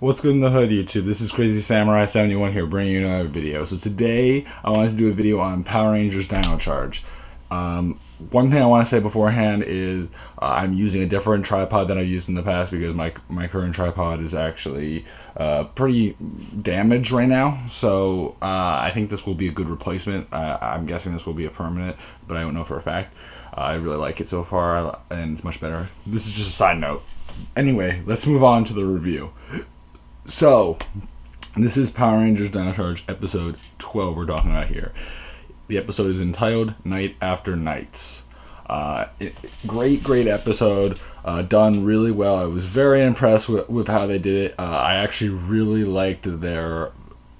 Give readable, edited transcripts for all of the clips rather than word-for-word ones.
What's good in the hood, YouTube? This is Crazy Samurai 71 here, bringing you another video. So today, I wanted to do a video on Power Rangers Dino Charge. One thing I want to say beforehand is I'm using a different tripod than I've used in the past because my current tripod is actually pretty damaged right now. So I think this will be a good replacement. I'm guessing this will be a permanent, but I don't know for a fact. I really like it so far, and it's much better. This is just a side note. Anyway, let's move on to the review. So, this is Power Rangers Dino Charge episode 12 we're talking about here. The episode is entitled Night After Nights. Great episode, done really well. I was very impressed with how they did it. I actually really liked their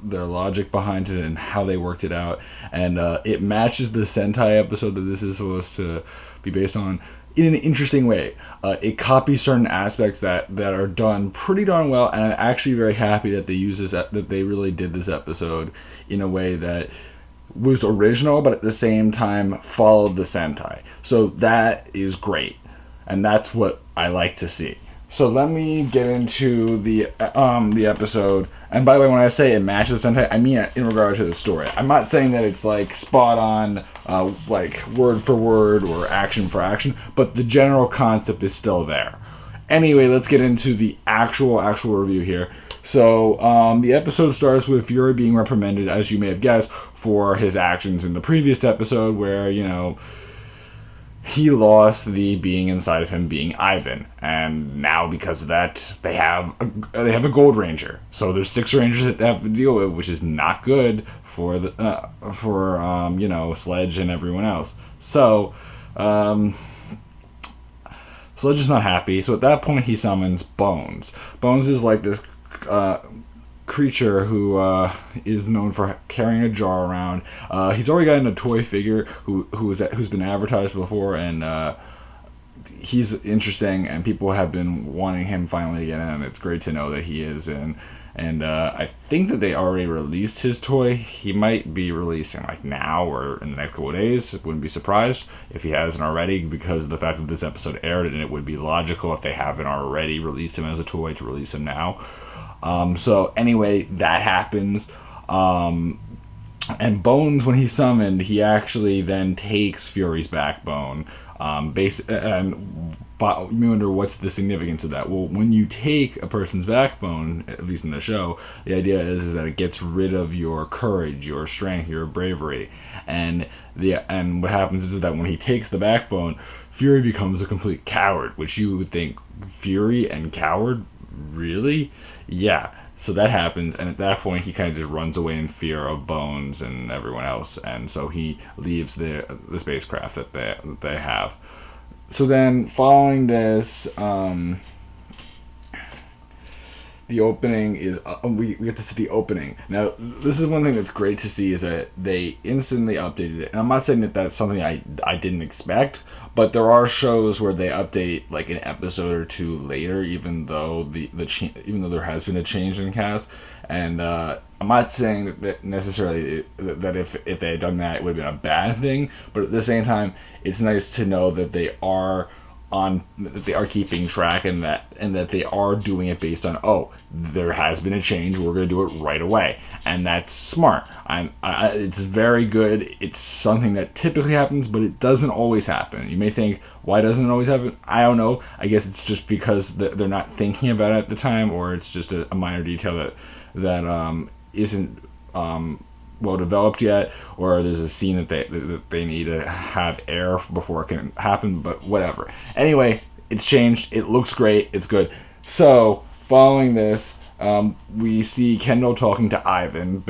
logic behind it and how they worked it out. And it matches the Sentai episode that this is supposed to be based on in an interesting way. It copies certain aspects that are done pretty darn well, and I'm actually very happy that they use this, that they really did this episode in a way that was original, but at the same time followed the Sentai. So that is great, and that's what I like to see. So let me get into the episode. And by the way, when I say it matches Sentai, I mean in regard to the story. I'm not saying that it's like spot on, like word for word or action for action, but the general concept is still there. Anyway, let's get into the actual review here. So the episode starts with Fury being reprimanded, as you may have guessed, for his actions in the previous episode, where he lost the being inside of him being Ivan, and now because of that they have a Gold Ranger. So there's 6 Rangers that they have to deal with, which is not good for Sledge and everyone else. So Sledge is not happy. So at that point he summons Bones. Bones is like this creature who is known for carrying a jar around. He's already gotten a toy figure who's been advertised before, and he's interesting, and people have been wanting him finally to get in. It's great to know that he is in, and I think that they already released his toy. He might be releasing like now or in the next couple of days. Wouldn't be surprised if he hasn't already, because of the fact that this episode aired, and it would be logical if they haven't already released him as a toy to release him now. So anyway, that happens. And Bones, when he's summoned, he actually then takes Fury's backbone. And you wonder what's the significance of that. Well, when you take a person's backbone, at least in the show, the idea is that it gets rid of your courage, your strength, your bravery. And what happens is that when he takes the backbone, Fury becomes a complete coward, which you would think, Fury and coward? Really? Yeah. So that happens, and at that point he kind of just runs away in fear of Bones and everyone else, and so he leaves the spacecraft that they have. So then, following this, the opening is we get to see the opening. Now, this is one thing that's great to see, is that they instantly updated it. And I'm not saying that that's something I didn't expect, but there are shows where they update like an episode or two later, even though even though there has been a change in cast. And I'm not saying that necessarily that if they had done that, it would have been a bad thing. But at the same time, it's nice to know that they are keeping track, and that they are doing it based on, there has been a change, we're going to do it right away, and that's smart. It's very good. It's something that typically happens, but it doesn't always happen. You may think, why doesn't it always happen? I don't know. I guess it's just because they're not thinking about it at the time, or it's just a minor detail that isn't well developed yet, or there's a scene that they need to have air before it can happen, but whatever. Anyway, it's changed. It looks great. It's good. So following this, we see Kendall talking to Ivan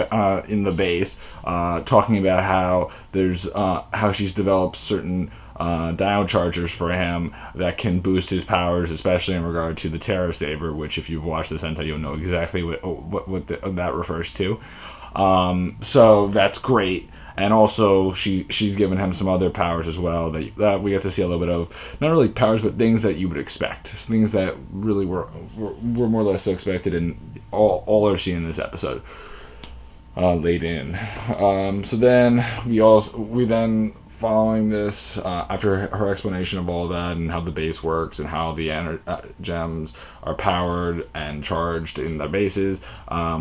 in the base, talking about how she's developed certain Dino Chargers for him that can boost his powers, especially in regard to the Terror Saber, which if you've watched the Sentai, you'll know exactly what that refers to. So that's great. And also she's given him some other powers as well that we get to see a little bit of, not really powers, but things that you would expect, things that really were more or less expected, and all are seen in this episode laid in. So then we then following this, after her explanation of all that and how the base works and how the gems are powered and charged in the bases,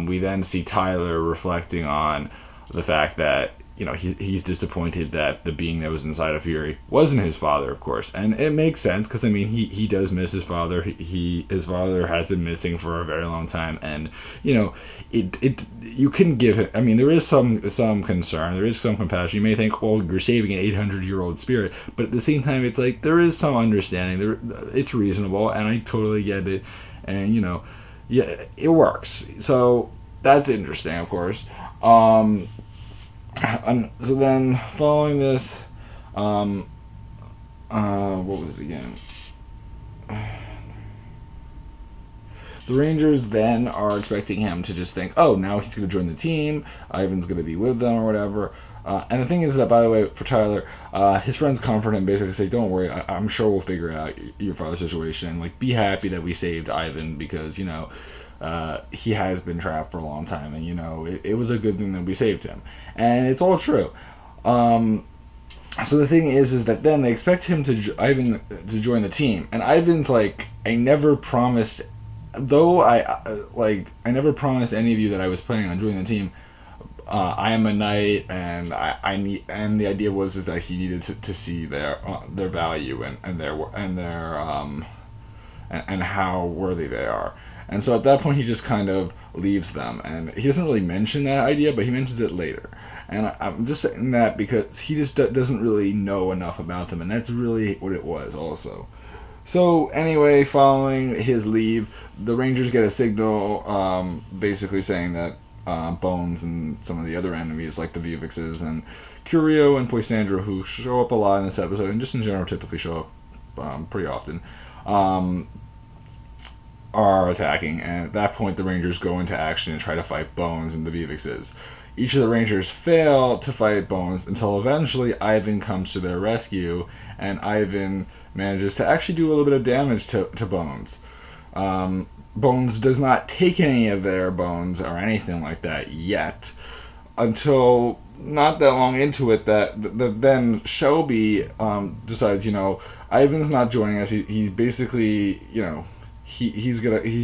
we then see Tyler reflecting on the fact that, you know, he's disappointed that the being that was inside of Fury wasn't his father, of course, and it makes sense because I mean he does miss his father. His father has been missing for a very long time, and you know it you can give it. I mean, there is some concern, there is some compassion. You may think, well, you're saving an 800-year-old spirit, but at the same time, it's like there is some understanding. It's reasonable, and I totally get it, and you know, yeah, it works. So that's interesting, of course. And so then, following this, what was it again? The Rangers then are expecting him to just think, oh, now he's going to join the team, Ivan's going to be with them or whatever. And the thing is that, by the way, for Tyler, his friends comfort him, basically say, don't worry, I'm sure we'll figure out your father's situation. Like, be happy that we saved Ivan because, you know, he has been trapped for a long time, and you know it was a good thing that we saved him, and it's all true. So the thing is that then they expect him Ivan to join the team, and Ivan's like, I never promised, though I never promised any of you that I was planning on joining the team. I am a knight, and I need, and the idea was that he needed to see their value and how worthy they are. And so at that point, he just kind of leaves them. And he doesn't really mention that idea, but he mentions it later. And I'm just saying that because he just doesn't really know enough about them. And that's really what it was also. So anyway, following his leave, the Rangers get a signal basically saying that Bones and some of the other enemies, like the Vivixes and Curio and Poisandro, who show up a lot in this episode, and just in general typically show up pretty often, are attacking, and at that point the Rangers go into action and try to fight Bones and the Vivixes. Each of the Rangers fail to fight Bones until eventually Ivan comes to their rescue, and Ivan manages to actually do a little bit of damage to Bones. Bones does not take any of their bones or anything like that yet, until not that long into it that then Shelby decides, you know, Ivan's not joining us. He's basically, you know, he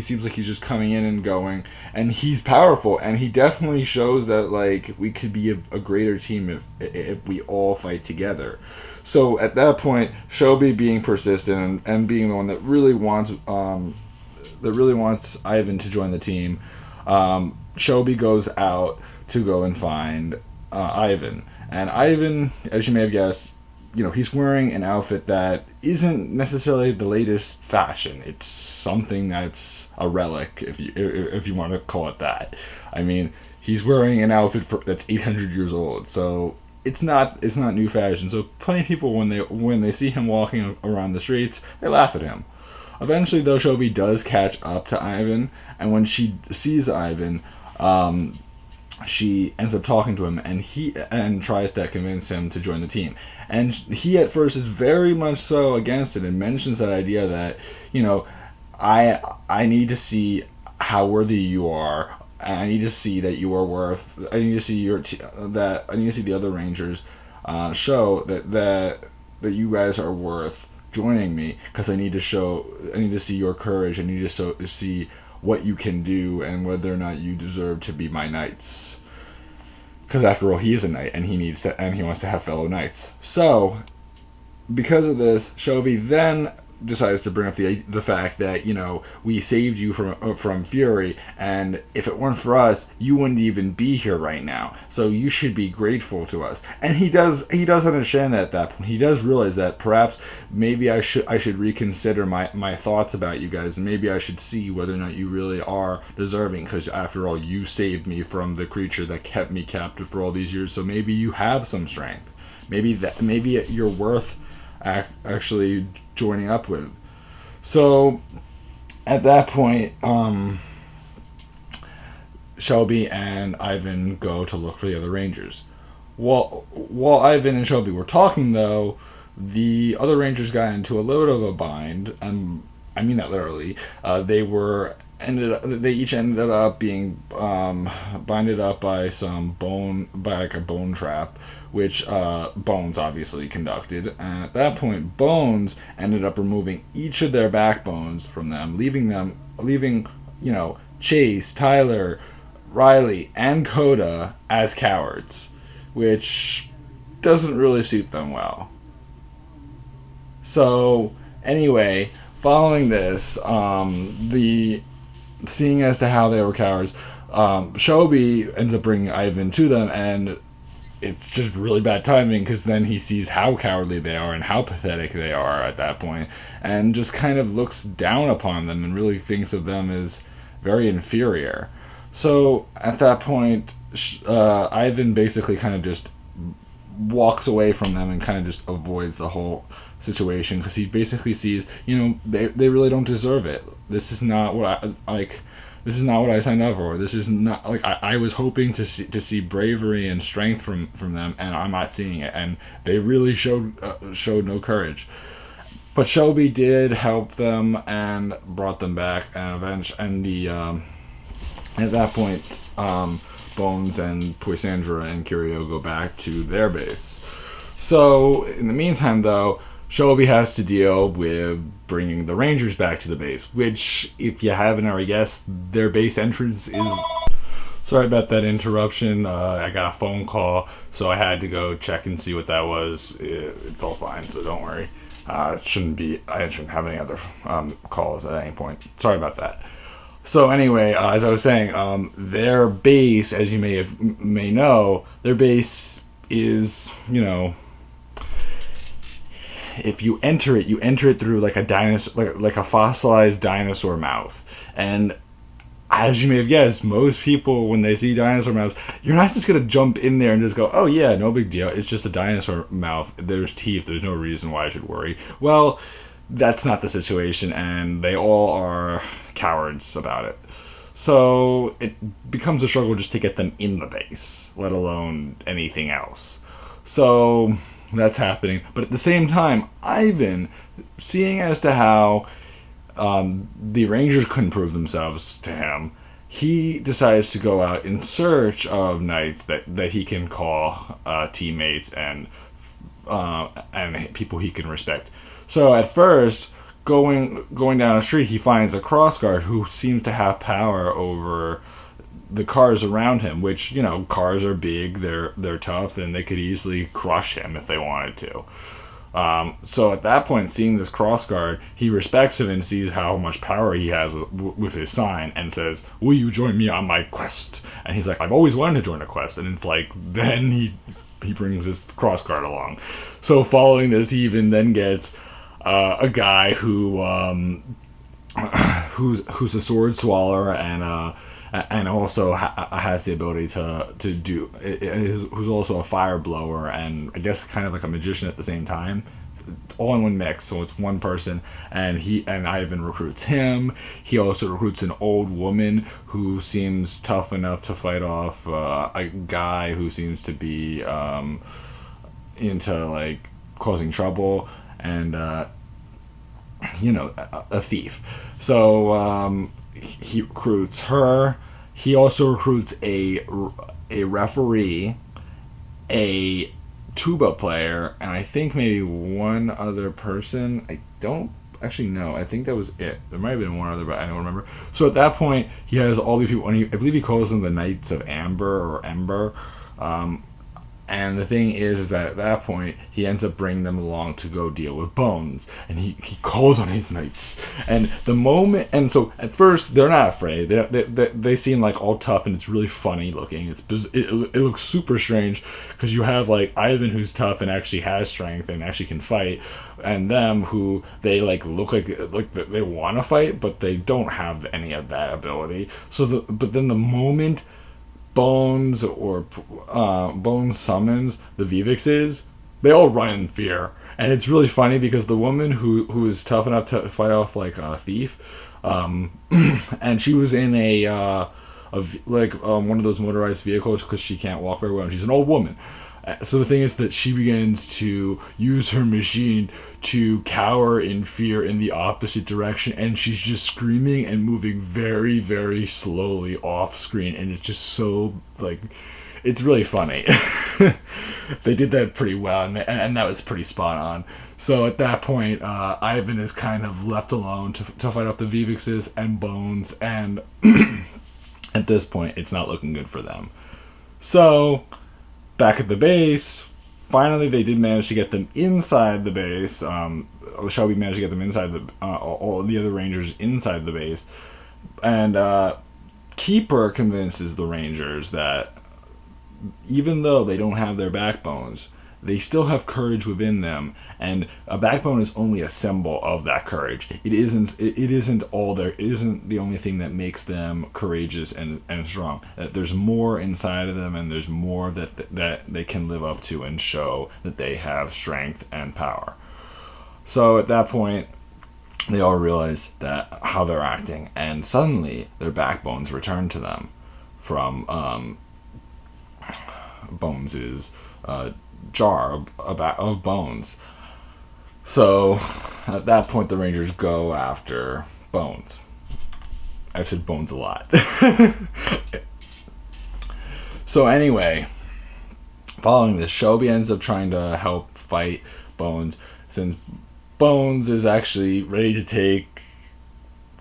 seems like he's just coming in and going, and he's powerful, and he definitely shows that like we could be a greater team if we all fight together. So at that point, Shelby being persistent and being the one that really wants Ivan to join the team, Shelby goes out to go and find Ivan, and Ivan, as you may have guessed, you know, he's wearing an outfit that isn't necessarily the latest fashion. It's something that's a relic, if you want to call it that. I mean, he's wearing an outfit that's 800 years old, so it's not new fashion. So plenty of people, when they see him walking around the streets, they laugh at him. Eventually, though, Shelby does catch up to Ivan, and when she sees Ivan, she ends up talking to him, and tries to convince him to join the team. And he at first is very much so against it, and mentions that idea that, you know, I need to see how worthy you are, and I need to see that you are worth. I need to see I need to see the other Rangers show that you guys are worth joining me, because I need to see your courage. I need to see what you can do and whether or not you deserve to be my knights. Because after all, he is a knight, and he wants to have fellow knights. So, because of this, Shelby then decides to bring up the fact that, you know, we saved you from Fury, and if it weren't for us, you wouldn't even be here right now. So you should be grateful to us. And he does understand that at that point. He does realize that perhaps maybe I should reconsider my thoughts about you guys, and maybe I should see whether or not you really are deserving, because after all, you saved me from the creature that kept me captive for all these years. So maybe you have some strength. Maybe you're worth actually joining up with. So at that point, Shelby and Ivan go to look for the other Rangers. While Ivan and Shelby were talking, though, the other Rangers got into a little bit of a bind, and I mean that literally. They were they each ended up being binded up by like a bone trap, which Bones obviously conducted. And at that point, Bones ended up removing each of their backbones from them, leaving Chase, Tyler, Riley, and Coda as cowards, which doesn't really suit them well. So anyway, following this, the seeing as to how they were cowards, Shelby ends up bringing Ivan to them, and it's just really bad timing because then he sees how cowardly they are and how pathetic they are at that point, and just kind of looks down upon them and really thinks of them as very inferior. So at that point, Ivan basically kind of just walks away from them and kind of just avoids the whole situation because he basically sees, they really don't deserve it. This is not what I like. This is not what I signed up for. This is not like I was hoping to see bravery and strength from them, and I'm not seeing it. And they really showed no courage. But Shelby did help them and brought them back, and at that point, Bones and Poisandra and Curio go back to their base. So in the meantime, though, Shelby has to deal with bringing the Rangers back to the base, which, if you haven't already guessed, their base entrance is... Sorry about that interruption. I got a phone call, so I had to go check and see what that was. It's all fine, so don't worry. I shouldn't have any other calls at any point. Sorry about that. So anyway, as I was saying, their base, as you may know, their base is, if you enter it through like a dinosaur, like a fossilized dinosaur mouth. And as you may have guessed, most people, when they see dinosaur mouths, you're not just gonna jump in there and just go, oh yeah, no big deal, it's just a dinosaur mouth, there's teeth, there's no reason why I should worry. Well, that's not the situation, and they all are cowards about it. So it becomes a struggle just to get them in the base, let alone anything else. So that's happening. But at the same time, Ivan, seeing as to how the Rangers couldn't prove themselves to him, he decides to go out in search of knights that he can call teammates and people he can respect. So at first, going down the street, he finds a crossguard who seems to have power over the cars around him, which, cars are big, they're tough, and they could easily crush him if they wanted to. So at that point, seeing this crossguard, he respects him and sees how much power he has with his sign, and says, will you join me on my quest? And he's like, I've always wanted to join a quest. And it's like, then he brings this crossguard along. So following this, he even then gets a guy who's a sword swallower and also has the ability to do, who's also a fire blower and I guess kind of like a magician at the same time, all in one mix. So it's one person, and Ivan recruits him. He also recruits an old woman who seems tough enough to fight off a guy who seems to be into like causing trouble, and a thief. So he recruits her. He also recruits a referee, a tuba player, and I think maybe one other person. I don't actually know. I think that was it. There might have been one other, but I don't remember. So at that point, he has all these people, and I believe he calls them the Knights of Amber or Ember. And the thing is that at that point, he ends up bringing them along to go deal with Bones. And he calls on his knights. And so at first, they're not afraid. They seem like all tough, and it's really funny looking. It looks super strange, because you have like Ivan, who's tough and actually has strength and actually can fight, and them who they like look like they want to fight, but they don't have any of that ability. But then the moment Bones summons the Vivixes, they all run in fear. And it's really funny because the woman who is tough enough to fight off like a thief, and she was in one of those motorized vehicles because she can't walk very well, and she's an old woman. So the thing is that she begins to use her machine to cower in fear in the opposite direction, and she's just screaming and moving very, very slowly off screen, and it's just so, like, it's really funny. They did that pretty well, and that was pretty spot on. So at that point, Ivan is kind of left alone to fight off the Vivixes and Bones, and at this point, it's not looking good for them. So, back at the base, finally they did manage to get them inside the base. Shelby managed to get them inside all the other Rangers inside the base. And Keeper convinces the Rangers that even though they don't have their backbones, they still have courage within them, and a backbone is only a symbol of that courage. It isn't all there. It isn't the only thing that makes them courageous and strong. That there's more inside of them, and there's more that they can live up to and show that they have strength and power. So at that point, they all realize that how they're acting, and suddenly their backbones return to them from Bones's jar of bones. So at that point, the Rangers go after Bones. I've said Bones a lot. So anyway, following this, Shelby ends up trying to help fight Bones, since Bones is actually ready to take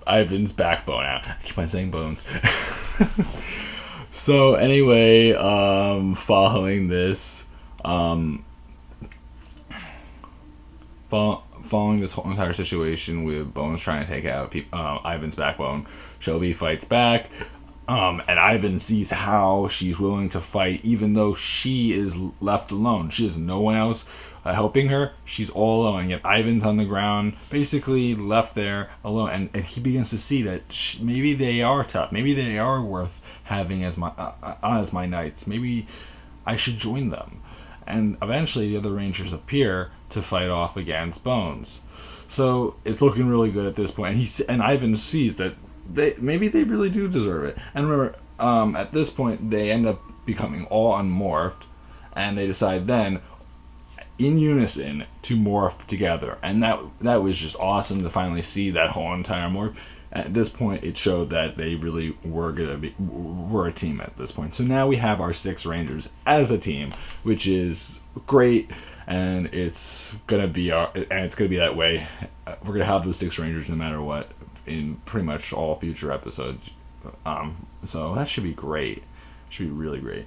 Ivan's backbone out. I keep on saying Bones. So anyway, following this, following this whole entire situation with Bones trying to take out Ivan's backbone, Shelby fights back, and Ivan sees how she's willing to fight even though she is left alone. She has no one else helping her. She's all alone, yet Ivan's on the ground, basically left there alone, and he begins to see that maybe they are tough. Maybe they are worth having as my knights. Maybe I should join them. And eventually the other Rangers appear to fight off against Bones. So it's looking really good at this point. And Ivan sees that maybe they really do deserve it. And remember, at this point, they end up becoming all unmorphed, and they decide then, in unison, to morph together. And that was just awesome to finally see that whole entire morph. At this point, it showed that they really were a team at this point. So now we have our 6 Rangers as a team, which is great, and it's gonna be that way. We're gonna have those 6 Rangers no matter what in pretty much all future episodes. So that should be great. Should be really great.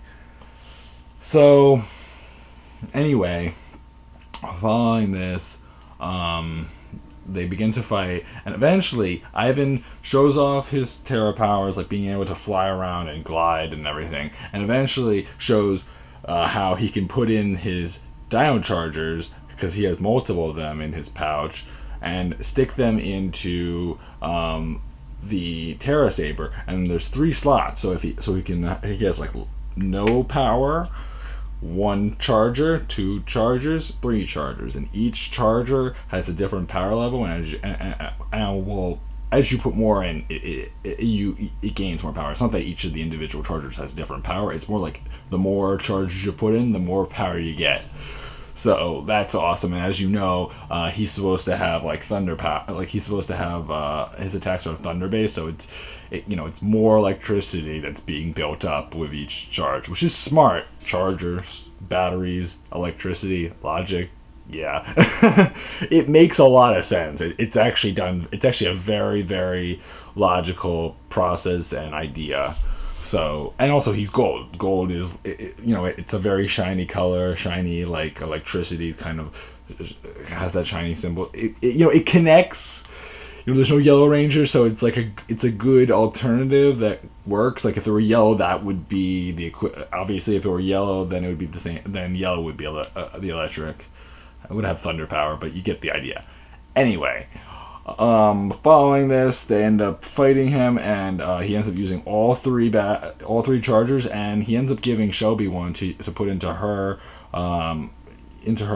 So anyway, following this, they begin to fight, and eventually Ivan shows off his terror powers, like being able to fly around and glide and everything, and eventually shows how he can put in his Dino Chargers, because he has multiple of them in his pouch, and stick them into the Terra Saber, and there's 3 slots, so he has like no power, 1 charger, 2 chargers, 3 chargers, and each charger has a different power level, and as you put more in, it gains more power. It's not that each of the individual chargers has different power. It's more like the more charges you put in, the more power you get. So that's awesome. And as you know, he's supposed to have like thunder power. Like he's supposed to have his attacks are thunder based. So it's more electricity that's being built up with each charge, which is smart. Chargers, batteries, electricity, logic. Yeah, it makes a lot of sense. It's actually a very, very logical process and idea. So, and also he's gold. Gold is, it's a very shiny color, shiny like electricity, kind of has that shiny symbol. It connects. There's no Yellow Ranger, so it's a good alternative that works. Like if it were yellow, that would be obviously if it were yellow, then it would be the same. Then yellow would be the electric. I would have thunder power, but you get the idea. Anyway, following this, they end up fighting him, and he ends up using all three chargers, and he ends up giving Shelby one to put into her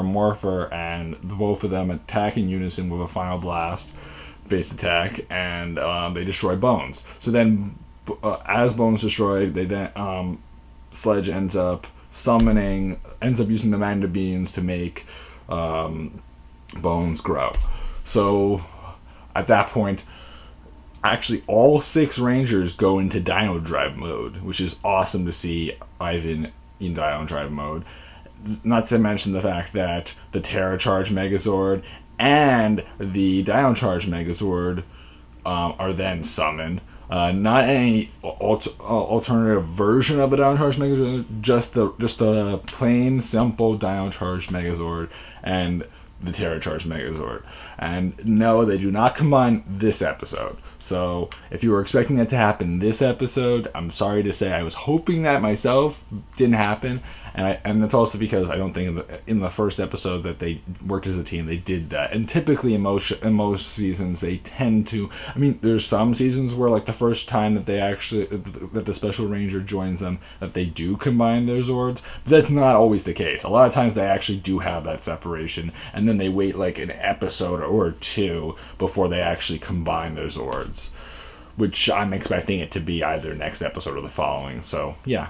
morpher, and both of them attack in unison with a final blast base attack, and they destroy Bones. So then, as Bones destroyed, Sledge ends up ends up using the magna beans to make Bones grow. So at that point, actually all 6 Rangers go into Dino Drive mode, which is awesome to see Ivan in Dino Drive mode. Not to mention the fact that the Terra Charge Megazord and the Dino Charge Megazord are then summoned. Not any alternative version of the Dino Charge Megazord, just the plain simple Dino Charge Megazord and the Terra Charge Megazord. And no, they do not combine this episode. So if you were expecting that to happen this episode, I'm sorry to say I was hoping that myself. Didn't happen. And that's also because I don't think in the first episode that they worked as a team, they did that. And typically in most seasons, they tend to. I mean, there's some seasons where, like, the first time that that the Special Ranger joins them, that they do combine their Zords. But that's not always the case. A lot of times they actually do have that separation, and then they wait like an episode or 2 before they actually combine their Zords, which I'm expecting it to be either next episode or the following. So yeah.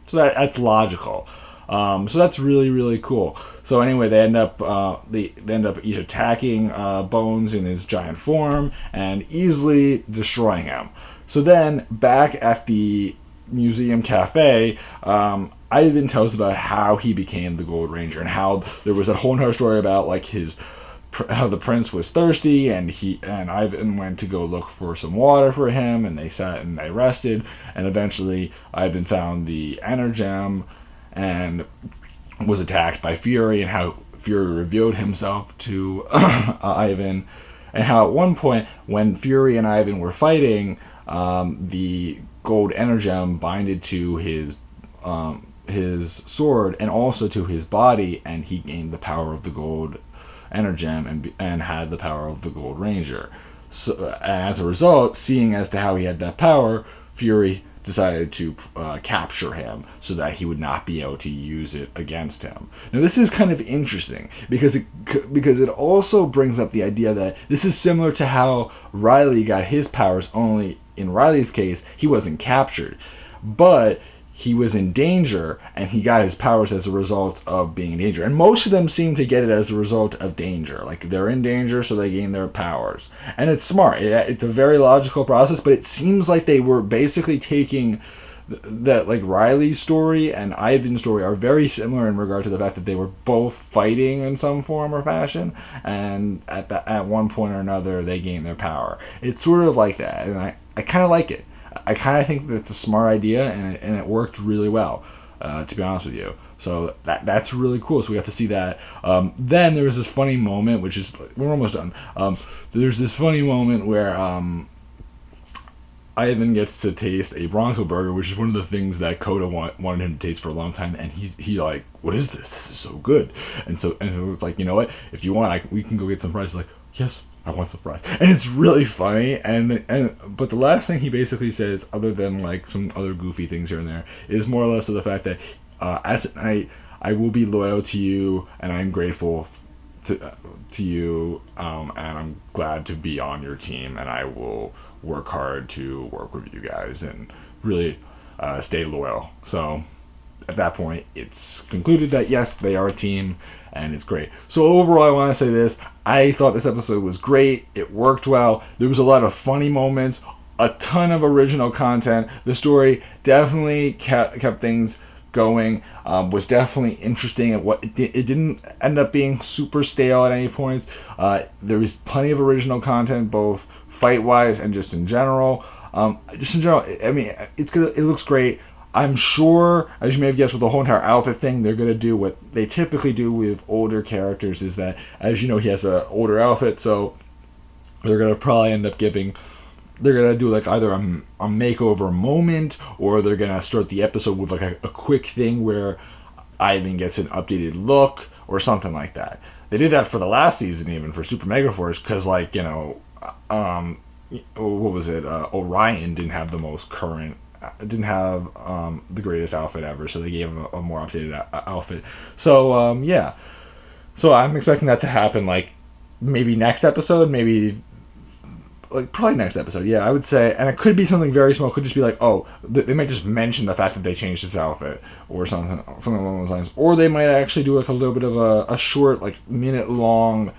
So that's logical. So that's really, really cool. So anyway, they end up each attacking Bones in his giant form and easily destroying him. So then back at the museum cafe, Ivan tells about how he became the Gold Ranger and how there was that whole entire story about like how the prince was thirsty and Ivan went to go look for some water for him, and they sat and they rested, and eventually Ivan found the Energem and was attacked by Fury, and how Fury revealed himself to Ivan, and how at one point when Fury and Ivan were fighting, the gold Energem binded to his sword and also to his body, and he gained the power of the gold Energem and had the power of the Gold Ranger. So as a result, seeing as to how he had that power, Fury decided to capture him so that he would not be able to use it against him. Now this is kind of interesting because it also brings up the idea that this is similar to how Riley got his powers, only in Riley's case he wasn't captured, but he was in danger, and he got his powers as a result of being in danger. And most of them seem to get it as a result of danger. Like, they're in danger, so they gain their powers. And it's smart. It's a very logical process, but it seems like they were basically taking that, like, Riley's story and Ivan's story are very similar in regard to the fact that they were both fighting in some form or fashion, and at one point or another, they gained their power. It's sort of like that, and I kind of like it. I kind of think that it's a smart idea, and it worked really well, to be honest with you. So that's really cool. So we got to see that. Then there was this funny moment, which is, we're almost done. There's this funny moment where Ivan gets to taste a Bronto Burger, which is one of the things that Coda wanted him to taste for a long time, and he like, what is this? This is so good. And so it's like, you know what? If you want, we can go get some fries. He's like, yes, I want some fries. And it's really funny. But the last thing he basically says, other than like some other goofy things here and there, is more or less of the fact that I will be loyal to you, and I'm grateful to you, and I'm glad to be on your team, and I will work hard to work with you guys and really stay loyal. So at that point, it's concluded that yes, they are a team, and it's great. So overall, I want to say this. I thought this episode was great. It worked well. There was a lot of funny moments, a ton of original content. The story definitely kept things going, was definitely interesting. It didn't end up being super stale at any points. There was plenty of original content, both fight-wise and just in general. I mean, it's good. It looks great. I'm sure, as you may have guessed, with the whole entire outfit thing, they're going to do what they typically do with older characters, is that, as you know, he has an older outfit, so they're going to probably end up they're going to do like either a makeover moment, or they're going to start the episode with like a quick thing where Ivan gets an updated look or something like that. They did that for the last season, even for Super Mega Force, because, like, you know, what was it? Orion didn't have the most current, didn't have the greatest outfit ever, so they gave him a more updated outfit. So yeah, so I'm expecting that to happen, like maybe next episode, maybe like probably next episode. Yeah, I would say, and it could be something very small. It could just be like, oh, they might just mention the fact that they changed his outfit or something along those lines. Or they might actually do like a little bit of a short, like minute long,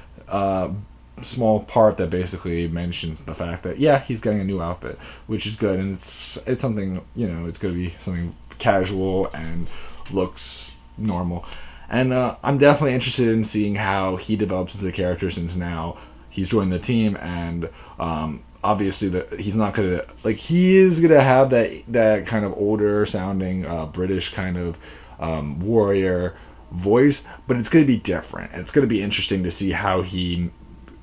small part that basically mentions the fact that he's getting a new outfit, which is good, and it's something, it's going to be something casual and looks normal. And I'm definitely interested in seeing how he develops as a character, since now he's joined the team, and obviously he's not gonna, like, he is gonna have that kind of older sounding British kind of warrior voice, but it's gonna be different, and it's gonna be interesting to see how he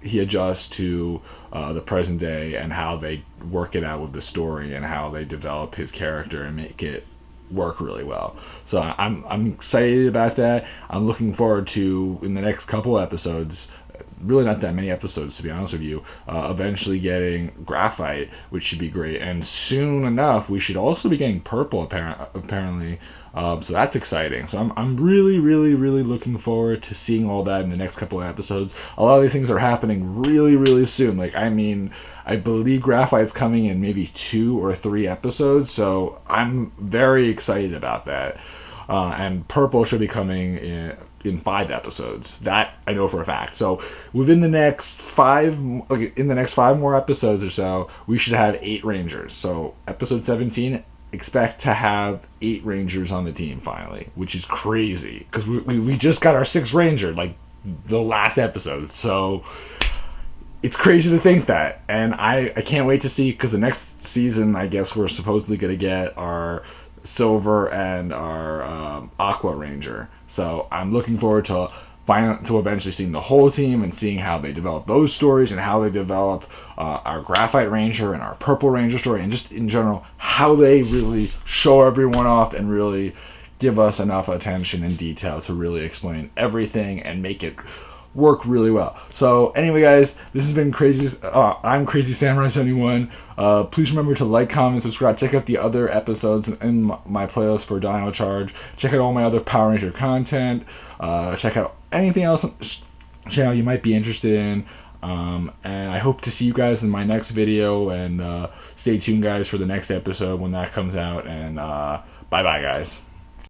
adjusts to the present day, and how they work it out with the story, and how they develop his character and make it work really well. So I'm excited about that. I'm looking forward to, in the next couple episodes, really not that many episodes to be honest with you, eventually getting Graphite, which should be great, and soon enough we should also be getting Purple apparently. So that's exciting. So I'm really, really, really looking forward to seeing all that in the next couple of episodes. A lot of these things are happening really, really soon. Like, I mean, I believe Graphite's coming in maybe 2 or 3 episodes, so I'm very excited about that. And Purple should be coming in 5 episodes. That I know for a fact. So within the next 5 more episodes or so, we should have 8 Rangers. So episode 17, expect to have 8 Rangers on the team finally, which is crazy because we just got our 6th Ranger like the last episode. So it's crazy to think that, and I can't wait to see, because the next season I guess we're supposedly going to get our Silver and our Aqua Ranger. So I'm looking forward to eventually seeing the whole team and seeing how they develop those stories, and how they develop our Graphite Ranger and our Purple Ranger story, and just in general how they really show everyone off and really give us enough attention and detail to really explain everything and make it work really well. So anyway, guys, this has been Crazy. I'm Crazy Samurai 71. Please remember to like, comment, subscribe. Check out the other episodes in my playlist for Dino Charge. Check out all my other Power Ranger content. Check out anything else on the channel you might be interested in. And I hope to see you guys in my next video. And stay tuned, guys, for the next episode when that comes out. And bye bye, guys.